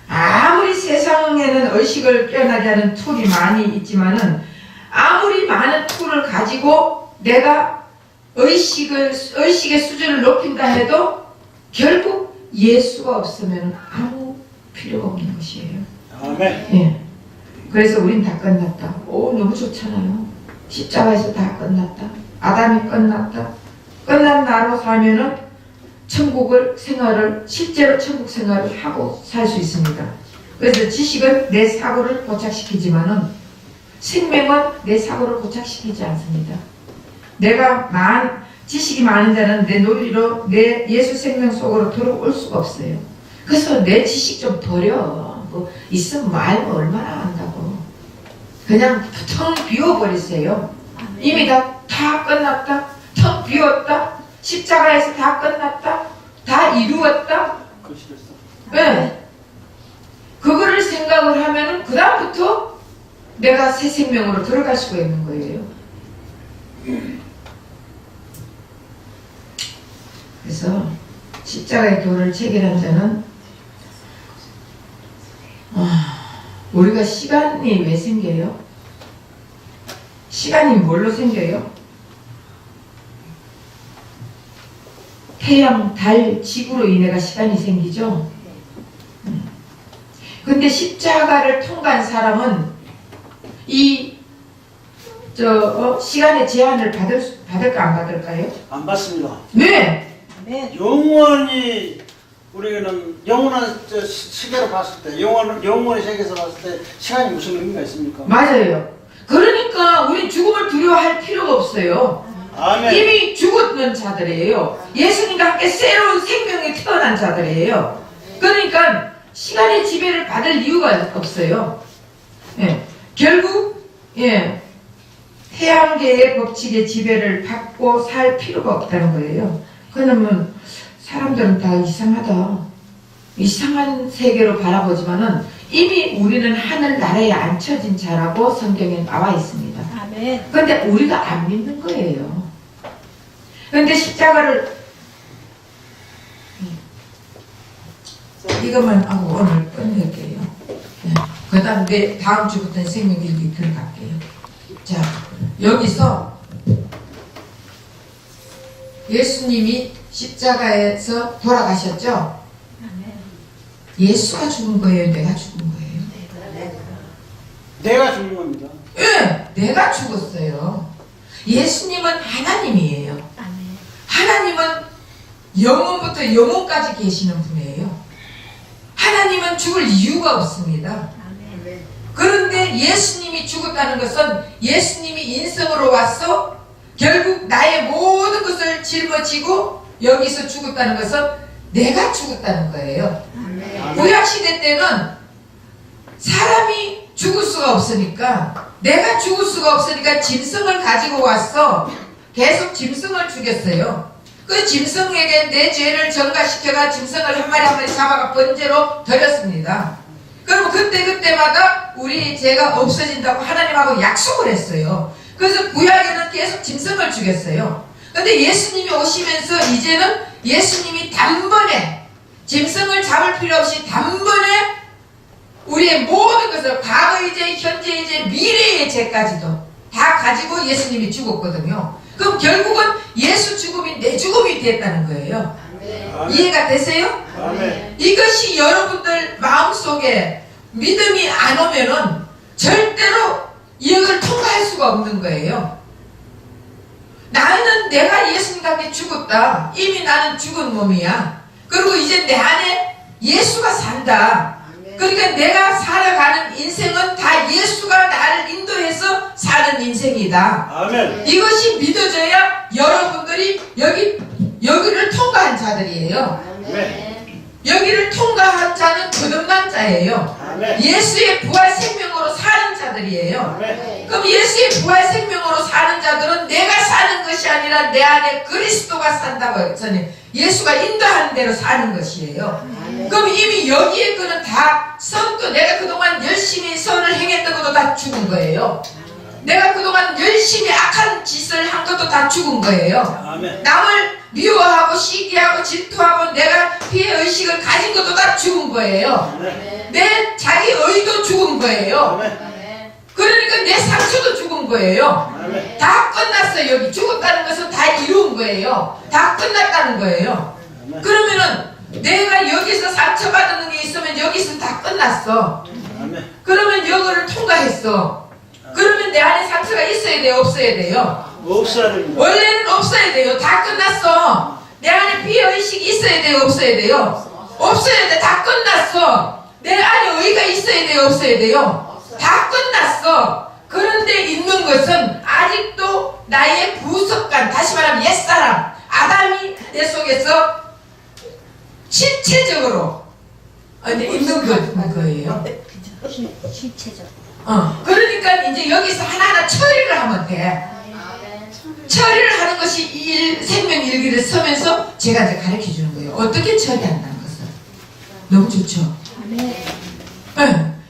아무리 세상에는 의식을 깨어나게 하는 툴이 많이 있지만은 아무리 많은 툴을 가지고 내가 의식의 수준을 높인다 해도 결국 예수가 없으면 아무 필요가 없는 것이에요. 아멘. 예. 그래서 우린 다 끝났다. 오, 너무 좋잖아요. 십자가에서 다 끝났다. 아담이 끝났다. 끝난 나로 살면은 실제로 천국 생활을 하고 살 수 있습니다. 그래서 지식은 내 사고를 고착시키지만은 생명은 내 사고를 고착시키지 않습니다. 내가 지식이 많은 자는 내 논리로 내 예수 생명 속으로 들어올 수가 없어요. 그래서 내 지식 좀 버려. 뭐 있으면 말고 얼마나 한다고. 그냥 텅 비워버리세요. 이미 다 끝났다. 텅 비웠다. 십자가에서 다 끝났다. 다 이루었다. 네. 그거를 생각을 하면은 그 다음부터 내가 새 생명으로 들어갈 수가 있는 거예요. 그래서 십자가의 교를 체결한 자는 우리가 시간이 왜 생겨요? 시간이 뭘로 생겨요? 태양, 달, 지구로 인해가 시간이 생기죠? 근데 십자가를 통과한 사람은 시간의 제한을 받을까 안 받을까요? 안 받습니다. 네! 영원히 우리는 영원한 시계로 봤을 때, 영원의 세계에서 봤을 때 시간이 무슨 의미가 있습니까? 맞아요. 그러니까 우리 죽음을 두려워할 필요가 없어요. 아멘. 이미 죽었는 자들이에요. 예수님과 함께 새로운 생명이 태어난 자들이에요. 그러니까 시간의 지배를 받을 이유가 없어요. 예. 결국 태양계의 법칙의 지배를 받고 살 필요가 없다는 거예요. 그러면 사람들은 다 이상하다. 이상한 세계로 바라보지만은 이미 우리는 하늘나라에 앉혀진 자라고 성경에 나와 있습니다. 아멘. 그런데 우리가 안 믿는 거예요. 그런데 십자가를 이것만 하고 오늘 끝낼게요. 그 다음 다음 주부터는 생명일기 들어갈게요. 자, 여기서 예수님이 십자가에서 돌아가셨죠? 예수가 죽은 거예요? 내가 죽은 거예요? 내가 죽는 겁니다. 예, 내가 죽었어요. 예수님은 하나님이에요. 하나님은 영원부터 영원까지 계시는 분이에요. 하나님은 죽을 이유가 없습니다. 그런데 예수님이 죽었다는 것은 예수님이 인성으로 와서 결국 나의 모든 것을 짊어지고 여기서 죽었다는 것은 내가 죽었다는 거예요. 구약시대 때는 사람이 죽을 수가 없으니까 내가 죽을 수가 없으니까 짐승을 가지고 와서 계속 짐승을 죽였어요. 그 짐승에게 내 죄를 전가시켜가 짐승을 한 마리 잡아가 번제로 드렸습니다. 그럼 그때마다 우리 죄가 없어진다고 하나님하고 약속을 했어요. 그래서 구약에는 계속 짐승을 죽였어요. 근데 예수님이 오시면서 이제는 예수님이 단번에 짐승을 잡을 필요 없이 단번에 우리의 모든 것을 과거의 죄, 현재의 죄, 미래의 죄까지도 다 가지고 예수님이 죽었거든요. 그럼 결국은 예수 죽음이 내 죽음이 됐다는 거예요. 아멘. 이해가 되세요? 아멘. 이것이 여러분들 마음속에 믿음이 안 오면은 절대로 이것을 통과할 수가 없는 거예요. 나는 내가 예수님과 함께 죽었다. 이미 나는 죽은 몸이야. 그리고 이제 내 안에 예수가 산다. 그러니까 내가 살아가는 인생은 다 예수가 나를 인도해서 사는 인생이다. 아멘. 이것이 믿어져야 여러분들이 여기를 통과한 자들이에요. 아멘. 여기를 통과한 자는 거듭난 자예요. 아멘. 예수의 부활 생명으로 사는 자들이에요. 아멘. 그럼 예수의 부활 생명으로 사는 자들은 내가 사는 것이 아니라 내 안에 그리스도가 산다고 했더니 예수가 인도하는 대로 사는 것이에요. 그럼 이미 여기에 거는 다 선도 내가 그동안 열심히 선을 행했던 것도 다 죽은 거예요. 내가 그동안 열심히 악한 짓을 한 것도 다 죽은 거예요. 아멘. 남을 미워하고 시기하고 질투하고 내가 피해의식을 가진 것도 다 죽은 거예요. 아멘. 내 자기 의도 죽은 거예요. 아멘. 그러니까 내 상처도 죽은 거예요. 아멘. 다 끝났어요. 여기 죽었다는 것은 다 이룬 거예요. 다 끝났다는 거예요. 그러면은 내가 여기서 상처받는 게 있으면 여기서 다 끝났어. 아멘. 그러면 여기를 통과했어. 그러면 내 안에 상처가 있어야 돼요? 없어야 돼요? 없어야 됩니다. 원래는 없어야 돼요. 다 끝났어. 내 안에 피해의식이 있어야 돼요? 없어야 돼요? 없어야 돼. 다 끝났어. 내 안에 의가 있어야 돼요? 없어야 돼요? 다 끝났어. 그런데 있는 것은 아직도 나의 부속간, 다시 말하면 옛사람, 아담이 내 속에서 실체적으로 있는 거예요. 실체적. 그러니까 이제 여기서 하나하나 처리를 하면 돼. 처리를 하는 것이 생명 일기를 쓰면서 제가 이제 가르쳐 주는 거예요. 어떻게 처리한다는 것을. 너무 좋죠? 네.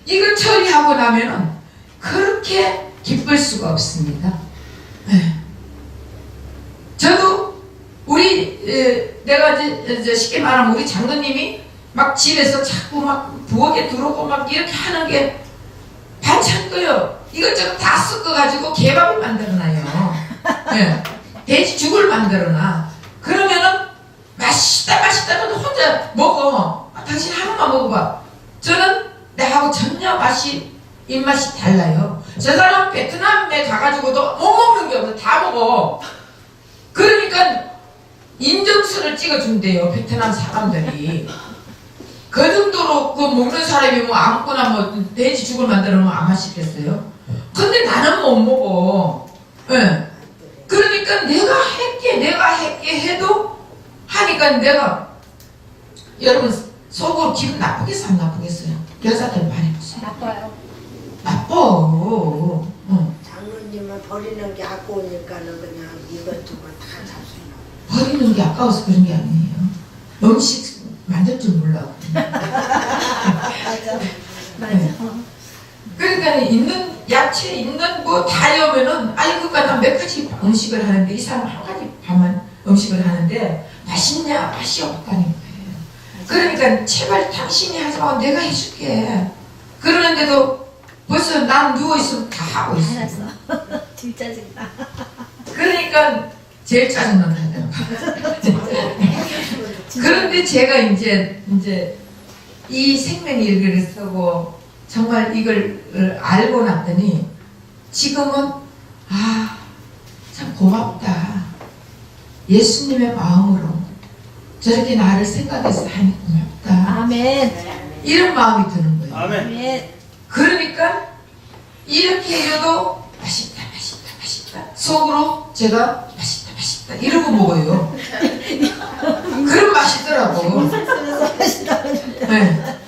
이거 처리하고 나면은 그렇게 기쁠 수가 없습니다. 네. 저도 내가 이제 쉽게 말하면 우리 장로님이 막 집에서 자꾸 막 부엌에 들어오고 막 이렇게 하는 게 반찬도요. 이것저것 다 섞어가지고 개밥을 만들어놔요. 네. 돼지죽을 만들어놔. 그러면은 맛있다면 혼자 먹어. 당신 한 번만 먹어봐. 저는 내하고 전혀 입맛이 달라요. 저 사람 베트남에 가가지고도 못 먹는 게 없어. 다 먹어. 그러니까 인증서를 찍어준대요. 베트남 사람들이. 그 정도로 그 먹는 사람이 뭐 아무거나 뭐 돼지죽을 만들어 놓으면 안 맛있겠어요? 근데 나는 못 먹어. 예. 그러니까 내가 할게 해도 하니까 내가 여러분 속으로 기분 나쁘겠어 안 나쁘겠어요? 여자들 말해보세요. 나빠요. 나빠. 장로님은 버리는 게 아까우니까는 그냥 이것저것 다 잡수는. 버리는 게 아까워서 그런 게 아니에요. 음식 만들 줄 몰라. 맞아. 네. 그러니까 있는 야채 있는 뭐 다 여면은 그러니까 난 몇 가지 음식을 하는데 이 사람 한 가지 반만 음식을 하는데 맛있냐 맛이 없다는 거예요. 그러니까 제발 당신이 하지 마 내가 해줄게. 그러는데도 벌써 난 누워 있으면 다 하고 있어. 알았어. 딜 짜증나. 그러니까 제일 짜증난다. 그런데 제가 이제 이 생명일기를 쓰고 정말 이걸 알고 났더니 지금은 참 고맙다. 예수님의 마음으로 저렇게 나를 생각해서 하니 고맙다. 아멘. 이런 마음이 드는 거예요. 아멘. 아멘. 그러니까 이렇게 해도 맛있다 속으로 제가 맛있다 이러고 먹어요. 그런 맛이더라고. 네.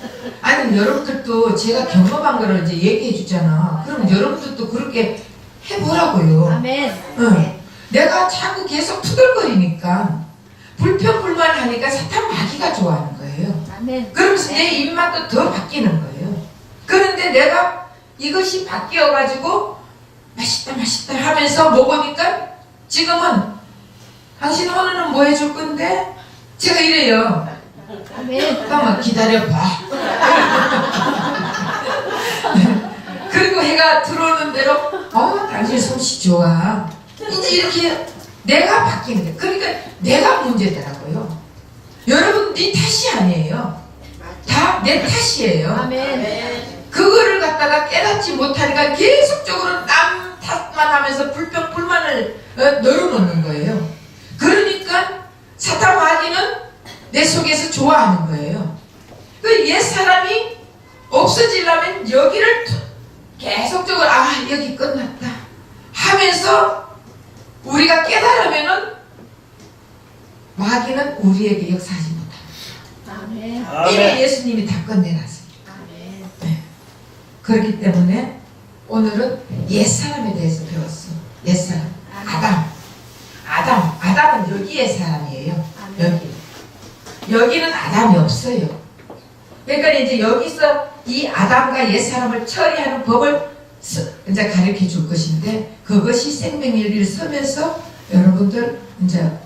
아니 여러분들도 제가 경험한 거를 이제 얘기해 주잖아. 그럼 여러분들도 그렇게 해보라고요. 아멘. 응. 내가 자꾸 계속 투덜거리니까 불평불만하니까 사탄 마귀가 좋아하는 거예요. 아멘. 그러면서 내 입맛도 더 바뀌는 거예요. 그런데 내가 이것이 바뀌어가지고 맛있다 하면서 먹으니까 지금은 당신 오늘은 뭐 해줄 건데? 제가 이래요. 아멘. 잠깐만 기다려봐. 그리고 해가 들어오는 대로 당신 솜씨 좋아. 이제 이렇게 내가 바뀌는 거예요. 그러니까 내가 문제더라고요. 여러분 네 탓이 아니에요. 다 내 탓이에요. 아멘. 그거를 갖다가 깨닫지 못하니까 계속적으로 남 탓만 하면서 불평불만을 늘어놓는 거예요. 그러니까 사탄 마귀는 내 속에서 좋아하는 거예요. 그 옛사람이 없어지려면 여기를 계속적으로 여기 끝났다 하면서 우리가 깨달으면은 마귀는 우리에게 역사하지 못합니다. 아멘. 이미 아멘. 예수님이 다 끝내놨습니다. 아멘. 네. 그렇기 때문에 오늘은 옛사람에 대해서 배웠어. 옛사람. 아담은 여기의 사람이에요. 여기는 아담이 없어요. 그러니까 이제 여기서 이 아담과 옛사람을 처리하는 법을 이제 가르쳐 줄 것인데 그것이 생명일기를 쓰면서 여러분들 이제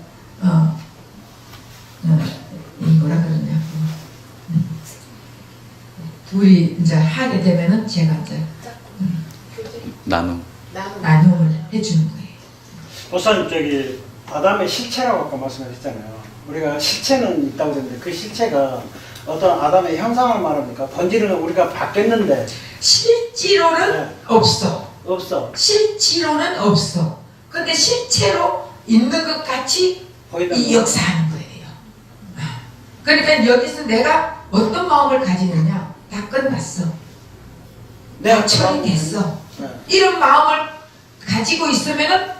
뭐라 그러냐 우리 이제 하게 되면은 제가 이제 나눔을 해주는 거예요. 보사님 아담의 실체라고 아까 말씀하셨잖아요. 우리가 실체는 있다고 그랬는데 그 실체가 어떤 아담의 형상을 말합니까? 본질은 우리가 바뀌었는데 실제로는 네. 없어. 실제로는 없어. 근데 실체로 있는 것 같이 이 역사하는 거예요. 그러니까 여기서 내가 어떤 마음을 가지느냐 다 끝났어. 내가 처리됐어. 이런 마음을 가지고 있으면은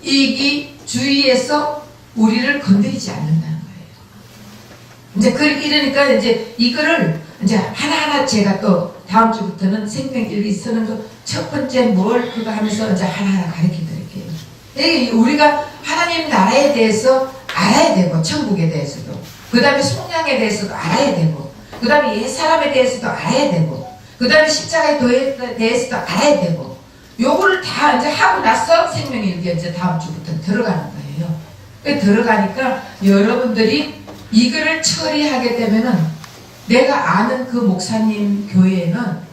이 주위에서 우리를 건드리지 않는다는 거예요. 이제 이러니까 이제 이거를 이제 하나하나 제가 또 다음 주부터는 생명일기 쓰는 거 첫 번째 뭘 그거 하면서 이제 하나하나 가르쳐 드릴게요. 우리가 하나님 나라에 대해서 알아야 되고, 천국에 대해서도, 그 다음에 속량에 대해서도 알아야 되고, 그 다음에 옛 사람에 대해서도 알아야 되고, 그 다음에 십자가에 대해서도 알아야 되고, 요거를 다 이제 하고 나서 생명일기에 이제 다음 주부터 들어가는 거예요. 들어가니까 여러분들이 이거를 처리하게 되면은 내가 아는 그 목사님 교회에는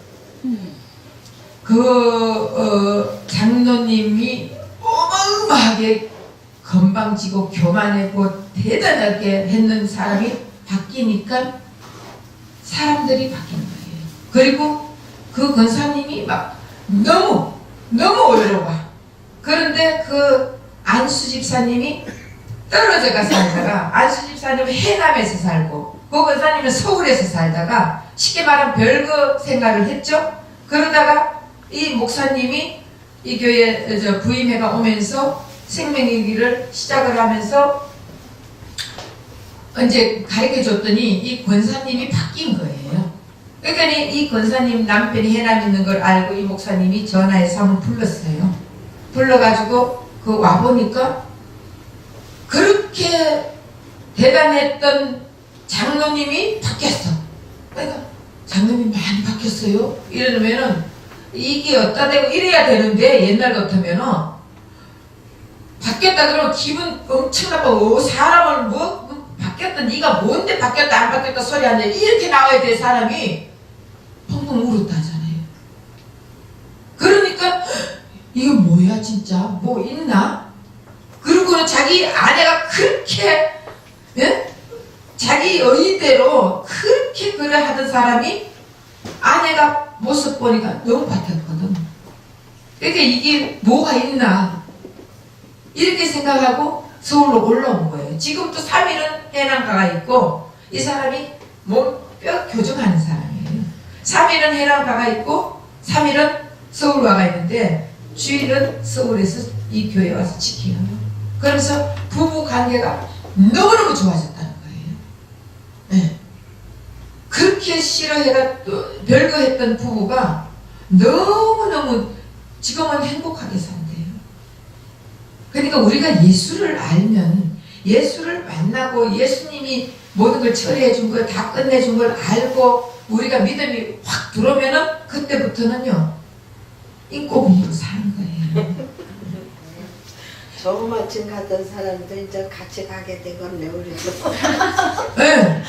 장로님이 어마어마하게 건방지고 교만하고 대단하게 했는 사람이 바뀌니까 사람들이 바뀌는 거예요. 그리고 그 권사님이 막 너무 어려워. 그런데 그 안수 집사님이 떨어져 가서 살다가, 안수 집사님은 해남에서 살고 그 권사님은 서울에서 살다가 쉽게 말하면 별거 생활을 했죠. 그러다가 이 목사님이 이 교회 부임회가 오면서 생명일기를 시작을 하면서 이제 가르쳐 줬더니 이 권사님이 바뀐 거예요. 그러니까 이 권사님 남편이 해남 있는 걸 알고 이 목사님이 전화해서 한번 불렀어요. 불러가지고 그 와보니까 그렇게 대단했던 장로님이 바뀌었어. 그러니까 장로님 많이 바뀌었어요. 이러면은 이게 어디다 대고 이래야 되는데 옛날 같으면은 바뀌었다 그러면 기분 엄청 나쁘고 사람을 뭐 바뀌었다 네가 뭔데 바뀌었다 안 바뀌었다 소리 하냐 이렇게 나와야 될 사람이 펑펑 울었다 하잖아요. 그러니까 이거 뭐야 진짜 뭐 있나? 그리고는 자기 아내가 그렇게 자기 의의대로 그렇게 그래 하던 사람이 아내가 모습 보니까 너무 바뀌었거든. 그러니까 이게 뭐가 있나 이렇게 생각하고 서울로 올라온 거예요. 지금도 3일은 해남가가 있고 이 사람이 몸뼈 교정하는 사람이에요. 3일은 해남가가 있고 3일은 서울 와가 있는데 주일은 서울에서 이 교회에 와서 지켜요. 그러면서 부부 관계가 너무너무 좋아졌다는 거예요. 네. 그렇게 싫어해가 또 별거 했던 부부가 너무너무 지금은 행복하게 산대요. 그러니까 우리가 예수를 알면 예수를 만나고 예수님이 모든 걸 처리해 준 걸 다 끝내준 걸 알고 우리가 믿음이 확 들어오면은 그때부터는요 인꼬부부로 사는 거예요. 조그마침 가던 사람도 이제 같이 가게 되겠네 우리도. 네.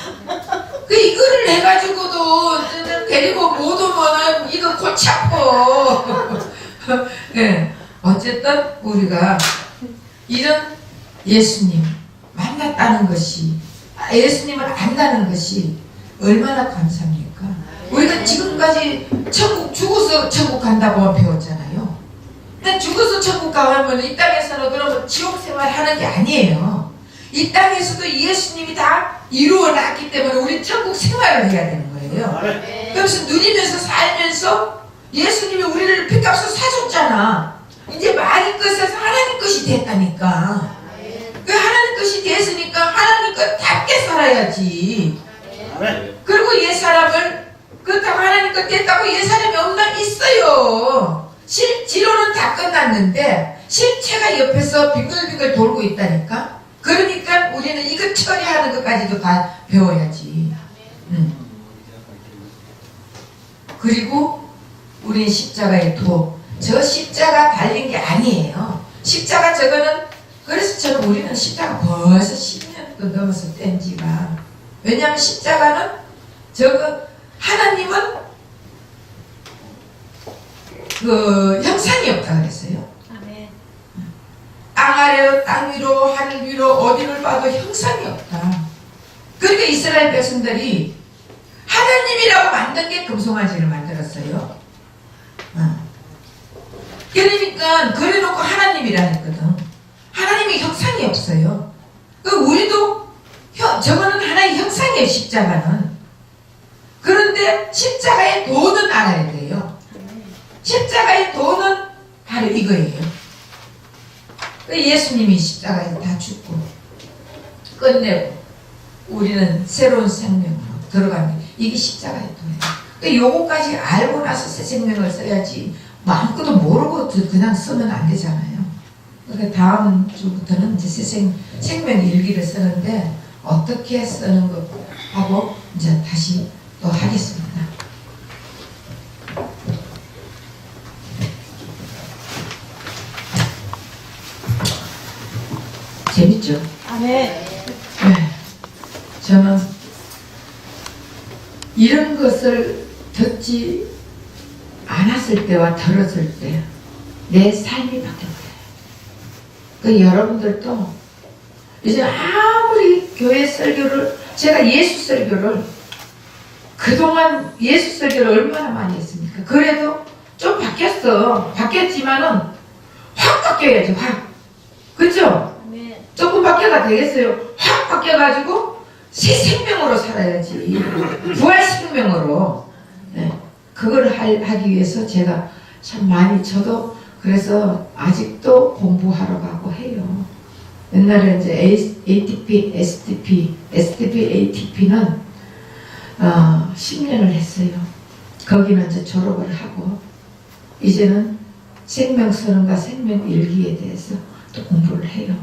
그 이거를 해가지고도 데리고 못 오면은 이거 골치 아파. 네. 어쨌든 우리가 이런 예수님 만났다는 것이 예수님을 안다는 것이 얼마나 감사합니까? 우리가 지금까지 천국 죽어서 천국 간다고 배웠잖아요. 근데 죽어서 천국 가면 이 땅에서는 그러면 지옥 생활 하는 게 아니에요. 이 땅에서도 예수님이 다 이루어 놨기 때문에 우리 천국 생활을 해야 되는 거예요. 그래서 누리면서 살면서 예수님이 우리를 핏값을 사줬잖아. 이제 마귀 것에서 하나님 것이 됐다니까. 그 하나님 것이 됐으니까 하나님 것답게 살아야지. 그리고 옛 사람을 그렇다고 하나님 것 됐다고 옛 사람이 없나? 있어요. 실지로는 다 끝났는데 실체가 옆에서 빙글빙글 돌고 있다니까. 그러니까 우리는 이거 처리하는 것까지도 다 배워야지. 그리고 우리는 십자가의 도. 저 십자가 달린 게 아니에요. 십자가 저거는 그래서 저는 우리는 십자가 벌써 10년도 넘어서 뗀 지가. 왜냐하면 십자가는 저거 하나님은 그 형상이 없다 그랬어요. 아멘. 땅 아래 땅 위로 하늘 위로 어디를 봐도 형상이 없다. 그러니까 이스라엘 백성들이 하나님이라고 만든 게 금송아지를 만들었어요. 그러니까 그래놓고 하나님이라 했거든. 하나님의 형상이 없어요. 우리도 저거는 하나의 형상이에요. 십자가는. 그런데 십자가의 도는 알아야 돼요. 십자가의 도는 바로 이거예요. 예수님이 십자가에 다 죽고 끝내고 우리는 새로운 생명으로 들어가는 게 이게 십자가의 도예요. 요거까지 알고 나서 새 생명을 써야지 아무것도 모르고 그냥 쓰면 안 되잖아요. 그러니까 다음 주부터는 이제 생명 일기를 쓰는데 어떻게 쓰는 거 하고 이제 다시 또 하겠습니다. 재밌죠? 아멘. 네. 저는 이런 것을 듣지 않았을 때와 들었을 때 내 삶이 바뀌었어요. 그 여러분들도 이제 아무리 교회 설교를 제가 예수 설교를 그동안 예수 설교를 얼마나 많이 했습니까? 그래도 좀 바뀌었지만은 확 바뀌어야지 확. 그쵸? 아멘. 조금 바뀌어가 되겠어요. 확 바뀌어가지고 새 생명으로 살아야지. 부활 생명으로. 네. 그걸 하기 위해서 제가 참 많이 저도 그래서 아직도 공부하러 가고 해요. 옛날에 이제 ATP, STP, ATP는 10년을 했어요. 거기는 이제 졸업을 하고 이제는 생명선언과 생명일기에 대해서 또 공부를 해요.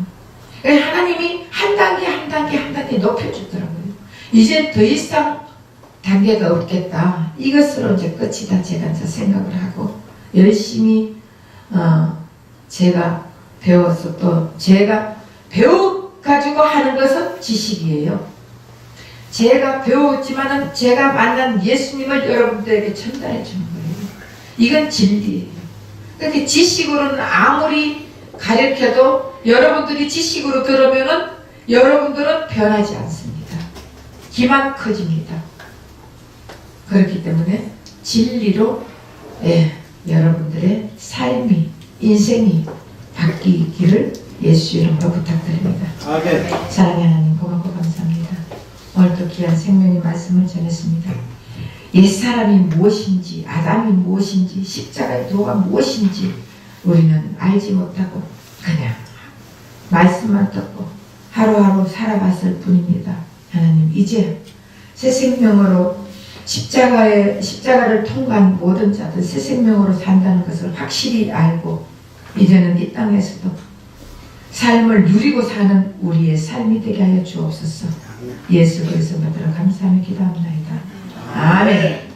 하나님이 한 단계 높여주더라고요. 이제 더 이상 단계가 없겠다. 이것으로 이제 끝이다. 제가 이제 생각을 하고 열심히 제가 배워서 또 제가 배워가지고 하는 것은 지식이에요. 제가 배웠지만은 제가 만난 예수님을 여러분들에게 전달해 주는 거예요. 이건 진리예요. 그렇게 지식으로는 아무리 가르쳐도 여러분들이 지식으로 들으면은 여러분들은 변하지 않습니다. 기만 커집니다. 그렇기 때문에 진리로 여러분들의 삶이 인생이 바뀌기를 예수 이름으로 부탁드립니다. 아멘. 사랑의 하나님 고맙고 감사합니다. 오늘도 귀한 생명의 말씀을 전했습니다. 옛사람이 무엇인지 아담이 무엇인지 십자가의 도가 무엇인지 우리는 알지 못하고 그냥 말씀만 듣고 하루하루 살아갔을 뿐입니다. 하나님 이제 새 생명으로 십자가를 통과한 모든 자들 새 생명으로 산다는 것을 확실히 알고 이제는 이 땅에서도 삶을 누리고 사는 우리의 삶이 되게 하여 주옵소서. 예수 그리스도 받들어 감사하며 기도합니다. 아멘.